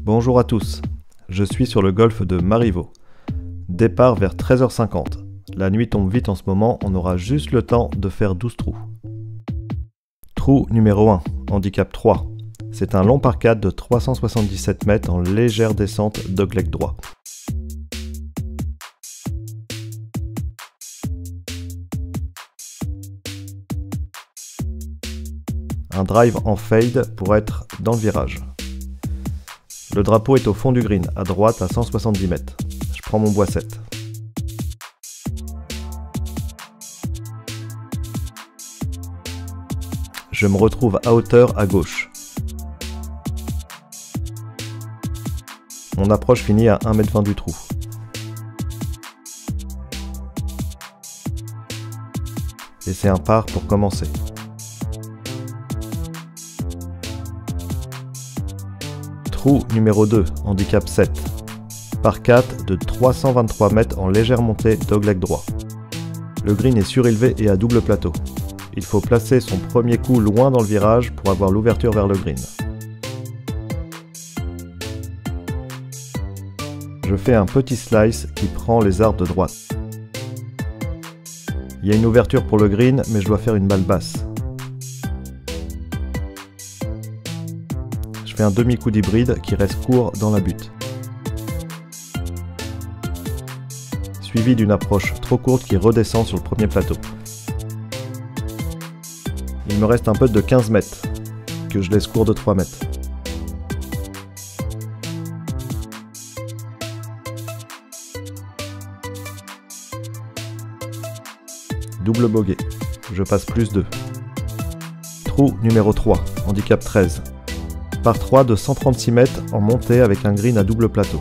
Bonjour à tous, je suis sur le golfe de Marivaux. Départ vers 13h50. La nuit tombe vite en ce moment, on aura juste le temps de faire 12 trous. Trou numéro 1, handicap 3. C'est un long par 4 de 377 mètres en légère descente dogleg droit. Un drive en fade pour être dans le virage. Le drapeau est au fond du green, à droite à 170 mètres. Je prends mon bois 7. Je me retrouve à hauteur à gauche. Mon approche finit à 1,20 m du trou. Et c'est un par pour commencer. Trou numéro 2, handicap 7. Par 4 de 323 mètres en légère montée dogleg droit. Le green est surélevé et à double plateau. Il faut placer son premier coup loin dans le virage pour avoir l'ouverture vers le green. Je fais un petit slice qui prend les arbres de droite. Il y a une ouverture pour le green, mais je dois faire une balle basse. Je fais un demi-coup d'hybride qui reste court dans la butte. Suivi d'une approche trop courte qui redescend sur le premier plateau. Il me reste un putt de 15 mètres, que je laisse court de 3 mètres. Double bogey, je passe plus 2. Trou numéro 3, handicap 13. Par 3 de 136 mètres en montée avec un green à double plateau.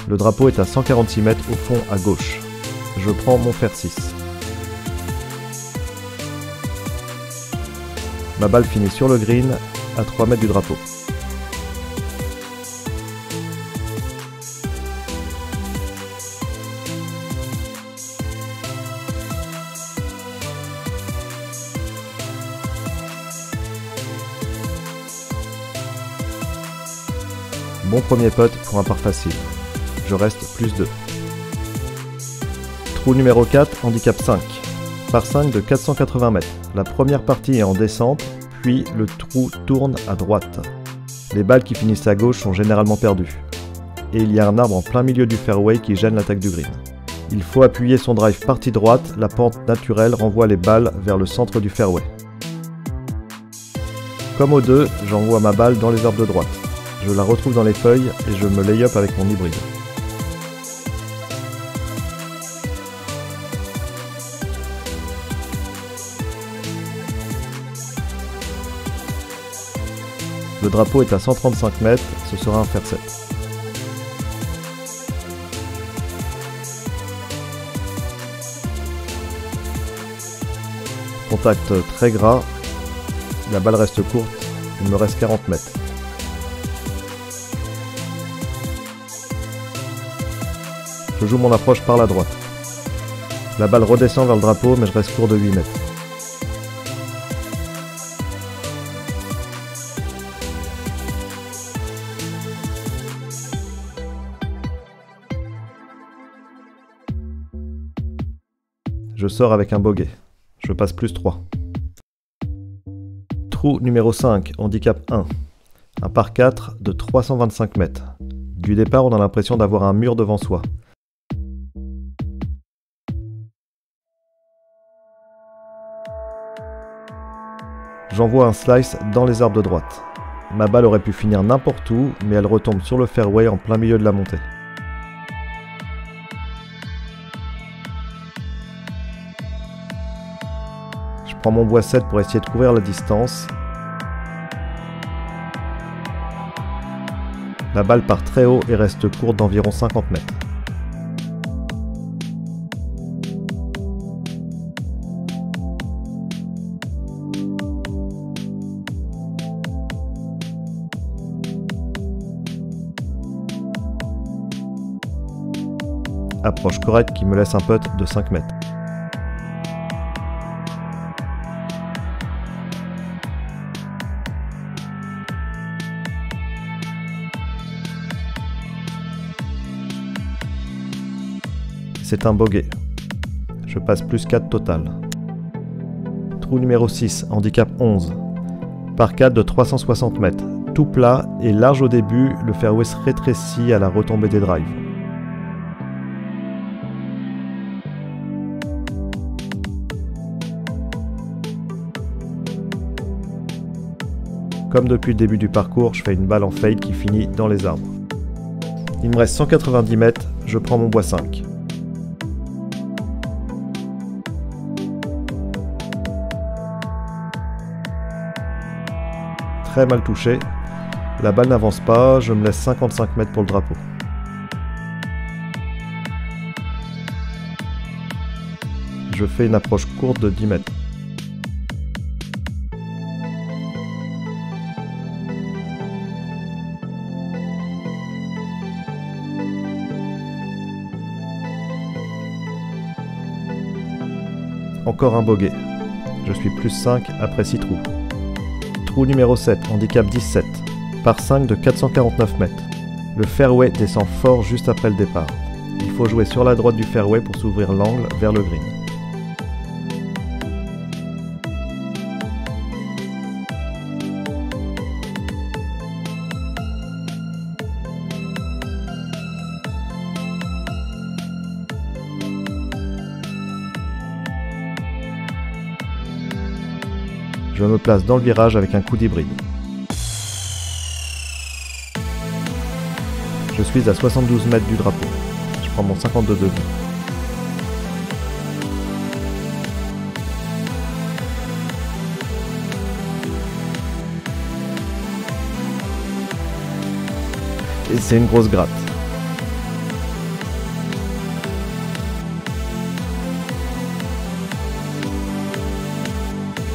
Le drapeau est à 146 mètres au fond à gauche. Je prends mon fer 6. Ma balle finit sur le green à 3 mètres du drapeau. Bon premier putt pour un par facile. Je reste plus 2. Trou numéro 4, handicap 5. Par 5 de 480 mètres. La première partie est en descente, puis le trou tourne à droite. Les balles qui finissent à gauche sont généralement perdues. Et il y a un arbre en plein milieu du fairway qui gêne l'attaque du green. Il faut appuyer son drive partie droite, la pente naturelle renvoie les balles vers le centre du fairway. Comme au 2, j'envoie ma balle dans les arbres de droite. Je la retrouve dans les feuilles et je me lay-up avec mon hybride. Le drapeau est à 135 mètres, ce sera un fer 7. Contact très gras, la balle reste courte, il me reste 40 mètres. Je joue mon approche par la droite. La balle redescend vers le drapeau, mais je reste court de 8 mètres. Je sors avec un bogey. Je passe plus 3. Trou numéro 5, handicap 1. Un par 4 de 325 mètres. Du départ, on a l'impression d'avoir un mur devant soi. J'envoie un slice dans les arbres de droite. Ma balle aurait pu finir n'importe où, mais elle retombe sur le fairway en plein milieu de la montée. Je prends mon bois 7 pour essayer de couvrir la distance. La balle part très haut et reste courte d'environ 50 mètres. Approche correcte qui me laisse un putt de 5 mètres. C'est un bogey. Je passe plus 4 total. Trou numéro 6, handicap 11. Par 4 de 360 mètres. Tout plat et large au début, le fairway se rétrécit à la retombée des drives. Comme depuis le début du parcours, je fais une balle en fade qui finit dans les arbres. Il me reste 190 mètres, je prends mon bois 5. Très mal touché. La balle n'avance pas, je me laisse 55 mètres pour le drapeau. Je fais une approche courte de 10 mètres. Encore un bogey. Je suis plus 5 après 6 trous. Trou numéro 7, handicap 17, par 5 de 449 mètres. Le fairway descend fort juste après le départ. Il faut jouer sur la droite du fairway pour s'ouvrir l'angle vers le green. Je me place dans le virage avec un coup d'hybride. Je suis à 72 mètres du drapeau. Je prends mon 52 degrés. Et c'est une grosse gratte.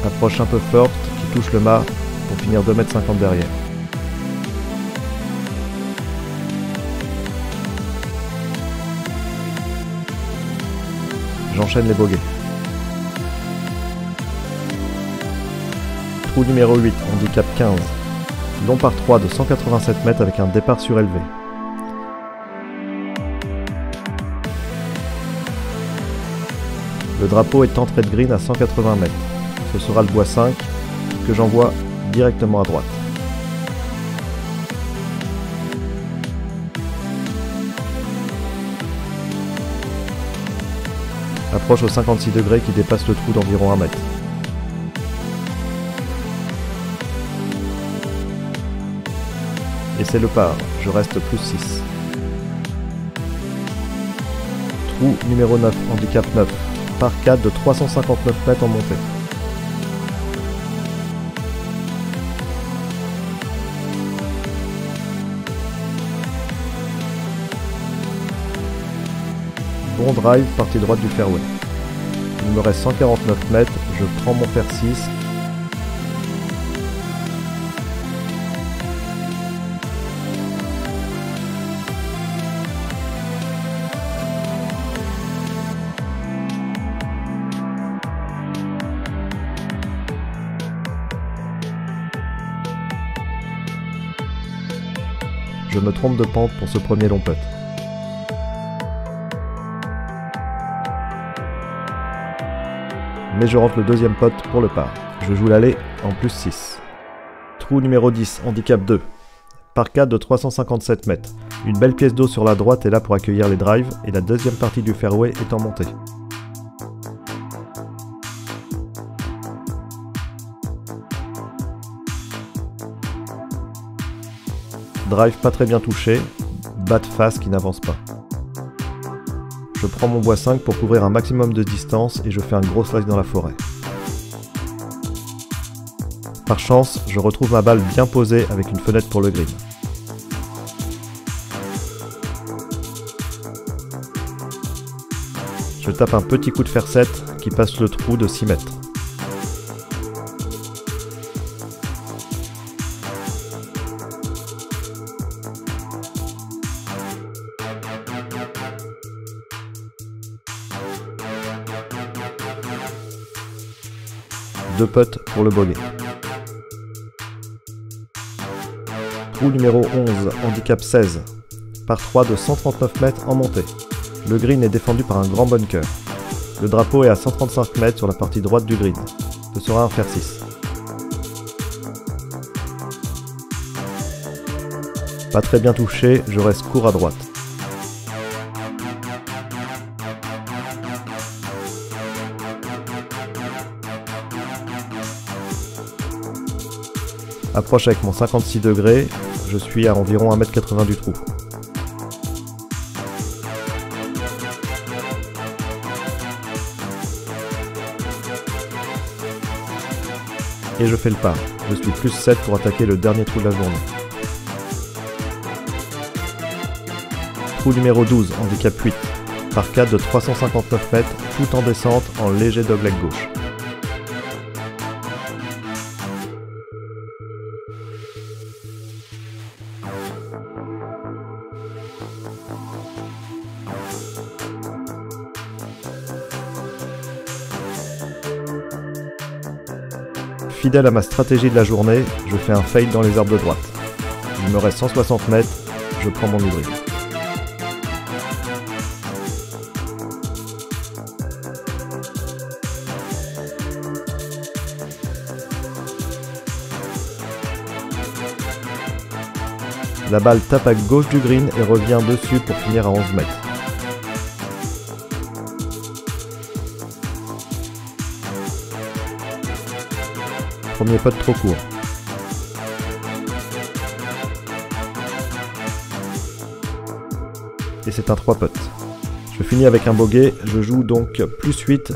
Approche un peu forte qui touche le mât pour finir 2,50 m derrière. J'enchaîne les bogeys. Trou numéro 8, handicap 15. Long par 3 de 187 mètres avec un départ surélevé. Le drapeau est entrée de green à 180 mètres. Ce sera le bois 5 que j'envoie directement à droite. Approche au 56 degrés qui dépasse le trou d'environ 1 mètre. Et c'est le par, je reste plus 6. Trou numéro 9, handicap 9, par 4 de 359 mètres en montée. Bon drive, partie droite du fairway. Il me reste 149 mètres, je prends mon fer 6. Je me trompe de pente pour ce premier long putt. Mais je rentre le deuxième putt pour le par. Je joue l'aller en plus 6. Trou numéro 10, handicap 2. Par 4 de 357 mètres. Une belle pièce d'eau sur la droite est là pour accueillir les drives et la deuxième partie du fairway est en montée. Drive pas très bien touché, bat de face qui n'avance pas. Je prends mon bois 5 pour couvrir un maximum de distance et je fais un gros slice dans la forêt. Par chance, je retrouve ma balle bien posée avec une fenêtre pour le green. Je tape un petit coup de fer 7 qui passe le trou de 6 mètres. Deux putts pour le bogey. Trou numéro 11, handicap 16, par 3 de 139 mètres en montée. Le green est défendu par un grand bunker. Le drapeau est à 135 mètres sur la partie droite du green. Ce sera un fer 6. Pas très bien touché, je reste court à droite. Approche avec mon 56 degrés, je suis à environ 1,80 m du trou. Et je fais le pas. Je suis plus 7 pour attaquer le dernier trou de la journée. Trou numéro 12, handicap 8. Arcade de 359 mètres, tout en descente en léger dogleg gauche. Fidèle à ma stratégie de la journée, je fais un fade dans les arbres de droite. Il me reste 160 mètres, je prends mon hybride. La balle tape à gauche du green et revient dessus pour finir à 11 mètres. Premier putt trop court. Et c'est un 3 putt. Je finis avec un bogey, je joue donc plus 8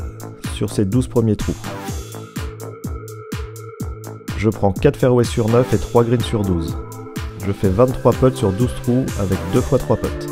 sur ces 12 premiers trous. Je prends 4 fairways sur 9 et 3 greens sur 12. Je fais 23 putts sur 12 trous avec 2 fois 3 putts.